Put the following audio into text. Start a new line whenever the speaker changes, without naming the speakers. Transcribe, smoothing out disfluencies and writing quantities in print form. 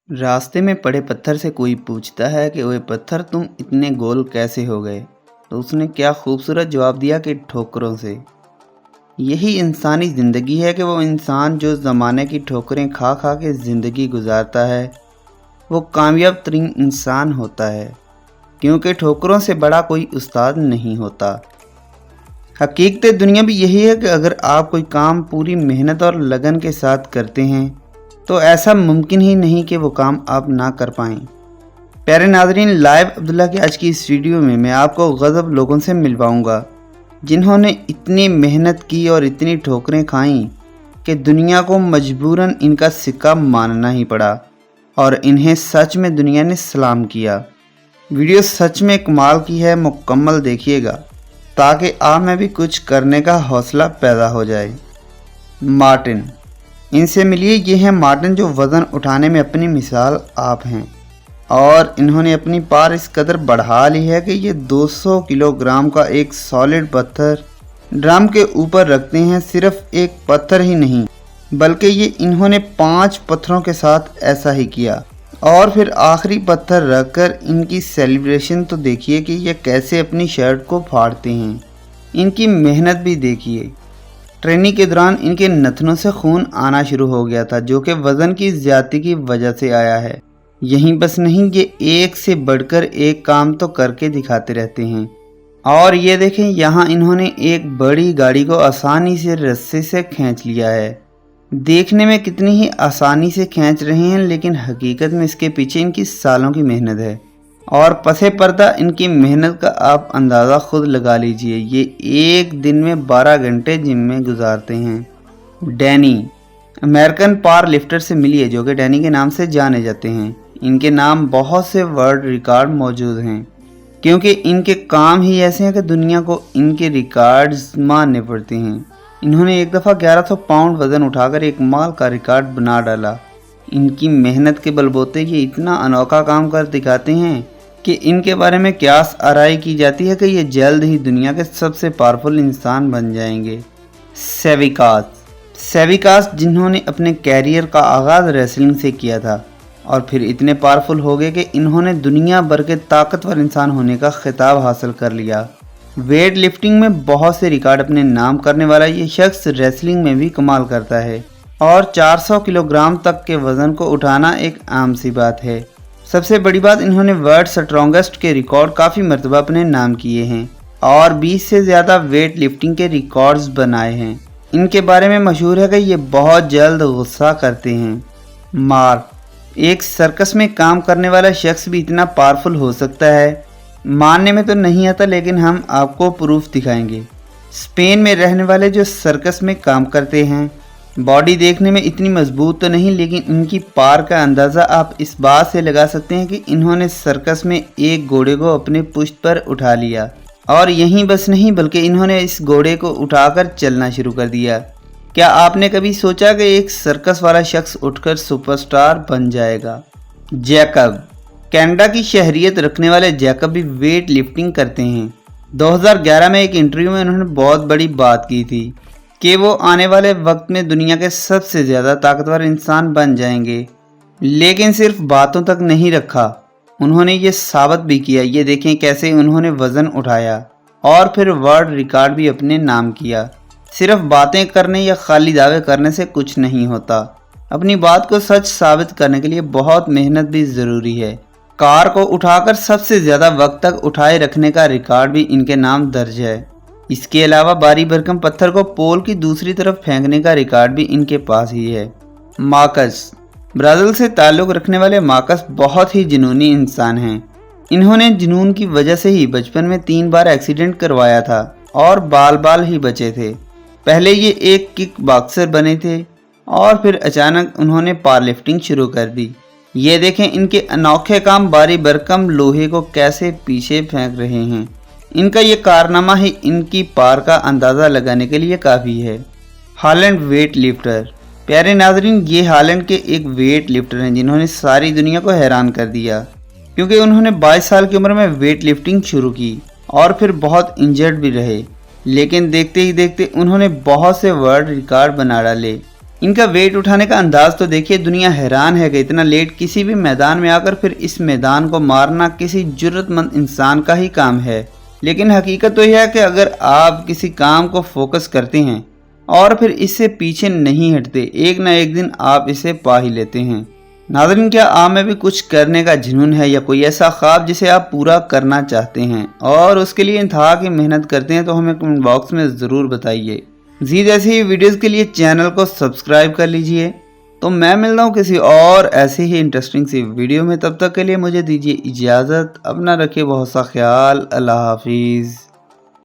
रास्ते में पड़े पत्थर से कोई पूछता है कि ओए पत्थर तुम इतने गोल कैसे हो गए। तो उसने क्या खूबसूरत जवाब दिया कि ठोकरों से। यही इंसानी ज़िंदगी है कि वो इंसान जो ज़माने की ठोकरें खा खा के ज़िंदगी गुजारता है वो कामयाब तरीन इंसान होता है, क्योंकि ठोकरों से बड़ा कोई उस्ताद नहीं होता। हकीकत दुनिया भी यही है कि अगर आप कोई काम पूरी मेहनत और लगन के साथ करते हैं तो ऐसा मुमकिन ही नहीं कि वो काम आप ना कर पाएं। प्यारे नाज़रीन, लाइव अब्दुल्ला की आज की इस वीडियो में मैं आपको गज़ब लोगों से मिलवाऊंगा जिन्होंने इतनी मेहनत की और इतनी ठोकरें खाईं कि दुनिया को मजबूरन इनका सिक्का मानना ही पड़ा और इन्हें सच में दुनिया ने सलाम किया। वीडियो सच में कमाल की है, मुकम्मल देखिएगा ताकि आप में भी कुछ करने का हौसला पैदा हो जाए। मार्टिन, इनसे मिलिए। ये हैं मार्टिन जो वज़न उठाने में अपनी मिसाल आप हैं और इन्होंने अपनी पार इस कदर बढ़ा ली है कि ये 200 किलोग्राम का एक सॉलिड पत्थर ड्रम के ऊपर रखते हैं। सिर्फ एक पत्थर ही नहीं बल्कि ये इन्होंने 5 पत्थरों के साथ ऐसा ही किया और फिर आखिरी पत्थर रखकर इनकी सेलिब्रेशन तो देखिए कि ये कैसे अपनी शर्ट को फाड़ते हैं। इनकी मेहनत भी देखिए। ट्रेनिंग के दौरान इनके नथनों से खून आना शुरू हो गया था जो कि वज़न की ज़्यादती की वजह से आया है। यहीं बस नहीं, ये एक से बढ़कर एक काम तो करके दिखाते रहते हैं। और ये देखें, यहाँ इन्होंने एक बड़ी गाड़ी को आसानी से रस्से से खींच लिया है। देखने में कितनी ही आसानी से खींच रहे हैं, लेकिन हकीकत में इसके पीछे इनकी सालों की मेहनत है और पसे पर्दा इनकी मेहनत का आप अंदाज़ा खुद लगा लीजिए। ये एक दिन में 12 घंटे जिम में गुजारते हैं। डैनी, अमेरिकन पावर लिफ्टर से मिलिए जो कि डैनी के नाम से जाने जाते हैं। इनके नाम बहुत से वर्ल्ड रिकॉर्ड मौजूद हैं क्योंकि इनके काम ही ऐसे हैं कि दुनिया को इनके रिकॉर्ड्स मानने पड़ते हैं। इन्होंने एक दफ़ा 1100 पाउंड वज़न उठाकर एक माल का रिकॉर्ड बना डाला। इनकी मेहनत के बलबूते ये इतना अनोखा काम कर दिखाते हैं कि इनके बारे में क्यास आराई की जाती है कि ये जल्द ही दुनिया के सबसे पावरफुल इंसान बन जाएंगे। सेविकास जिन्होंने अपने कैरियर का आगाज़ रेसलिंग से किया था और फिर इतने पावरफुल हो गए कि इन्होंने दुनिया भर के ताकतवर इंसान होने का खिताब हासिल कर लिया। वेट लिफ्टिंग में बहुत से रिकॉर्ड अपने नाम करने वाला ये शख्स रेसलिंग में भी कमाल करता है और 400 किलोग्राम तक के वज़न को उठाना एक आम सी बात है। सबसे बड़ी बात, इन्होंने वर्ल्ड स्ट्रॉन्गेस्ट के रिकॉर्ड काफ़ी मरतबा अपने नाम किए हैं और 20 से ज़्यादा वेट लिफ्टिंग के रिकॉर्ड्स बनाए हैं। इनके बारे में मशहूर है कि ये बहुत जल्द गुस्सा करते हैं। मार्क, एक सर्कस में काम करने वाला शख्स भी इतना पावरफुल हो सकता है, मानने में तो नहीं आता, लेकिन हम आपको प्रूफ दिखाएंगे। स्पेन में रहने वाले जो सर्कस में काम करते हैं, बॉडी देखने में इतनी मजबूत तो नहीं, लेकिन इनकी पार का अंदाज़ा आप इस बात से लगा सकते हैं कि इन्होंने सर्कस में एक घोड़े को अपने पुश्त पर उठा लिया और यहीं बस नहीं बल्कि इन्होंने इस घोड़े को उठाकर चलना शुरू कर दिया। क्या आपने कभी सोचा कि एक सर्कस वाला शख्स उठकर सुपरस्टार बन जाएगा? जैकब, कनाडा की शहरियत रखने वाले जैकब भी वेट लिफ्टिंग करते हैं। 2011 में एक इंटरव्यू में उन्होंने बहुत बड़ी बात की थी कि वो आने वाले वक्त में दुनिया के सबसे ज़्यादा ताकतवर इंसान बन जाएंगे, लेकिन सिर्फ बातों तक नहीं रखा, उन्होंने ये साबित भी किया। ये देखें कैसे उन्होंने वज़न उठाया और फिर वर्ल्ड रिकॉर्ड भी अपने नाम किया। सिर्फ बातें करने या खाली दावे करने से कुछ नहीं होता। अपनी बात को सच साबित करने के लिए बहुत मेहनत भी ज़रूरी है। कार को उठाकर सबसे ज़्यादा वक्त तक उठाए रखने का रिकॉर्ड भी इनके नाम दर्ज है। इसके अलावा भारी भरकम पत्थर को पोल की दूसरी तरफ फेंकने का रिकॉर्ड भी इनके पास ही है। मार्कस, ब्राज़ील से ताल्लुक़ रखने वाले मार्कस बहुत ही जुनूनी इंसान हैं। इन्होंने जुनून की वजह से ही बचपन में 3 बार एक्सीडेंट करवाया था और बाल ही बचे थे। पहले ये एक किक बॉक्सर बने थे और फिर अचानक उन्होंने पावर लिफ्टिंग शुरू कर दी। ये देखें इनके अनोखे काम भारी भरकम लोहे को कैसे पीछे फेंक रहे हैं। इनका ये कारनामा ही इनकी पार का अंदाज़ा लगाने के लिए काफ़ी है। हॉलैंड वेट लिफ्टर, प्यारे नाजरीन, ये हॉलैंड के एक वेट लिफ्टर हैं जिन्होंने सारी दुनिया को हैरान कर दिया क्योंकि उन्होंने 22 साल की उम्र में वेट लिफ्टिंग शुरू की और फिर बहुत इंजर्ड भी रहे, लेकिन देखते ही देखते उन्होंने बहुत से वर्ल्ड रिकॉर्ड बना डाले। ان کا ویٹ اٹھانے کا انداز تو دیکھیے، دنیا حیران ہے کہ اتنا لیٹ کسی بھی میدان میں آ کر پھر اس میدان کو مارنا کسی جرت مند انسان کا ہی کام ہے۔ لیکن حقیقت تو یہ ہے کہ اگر آپ کسی کام کو فوکس کرتے ہیں اور پھر اس سے پیچھے نہیں ہٹتے، ایک نہ ایک دن آپ اسے پا ہی لیتے ہیں۔ ناظرین، کیا آپ میں بھی کچھ کرنے کا جنون ہے یا کوئی ایسا خواب جسے آپ پورا کرنا چاہتے ہیں اور اس کے لیے انتہا کی محنت کرتے ہیں؟ تو ہمیں کمنٹ باکس میں ضرور بتائیے۔ مزید ایسی ہی ویڈیوز کے لیے چینل کو سبسکرائب کر لیجئے۔ تو میں ملتا ہوں کسی اور ایسی ہی انٹرسٹنگ سی ویڈیو میں، تب تک کے لیے مجھے دیجیے اجازت۔ اپنا رکھیے بہت سا خیال۔ اللہ حافظ۔